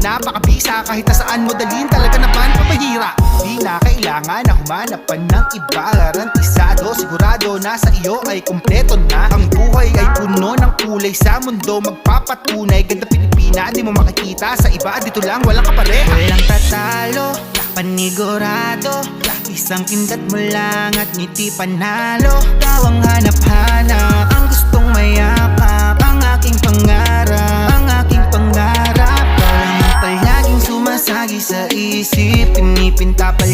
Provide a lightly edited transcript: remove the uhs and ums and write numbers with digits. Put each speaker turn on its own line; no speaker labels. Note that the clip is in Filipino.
napakabisa. Kahit nasaan mo dalhin, talaga naman papahira. Di na kailangan na humanap pa ng iba. Garantisado, sigurado na sa iyo ay kumpleto na. Ang buhay ay puno ng kulay sa mundo, magpapatunay. Ganda Pilipina, di mo makikita sa iba. Dito lang, walang kapareha.
Walang tatalo, panigurado. Isang kindat mo lang at ngiti panalo. Ikaw ang hanap-hanap, ang gustong mayakap. Ang aking pangarap, ang aking pangarap. Ikaw lang ang palaging sumasagi sa isip. Pinipinta pa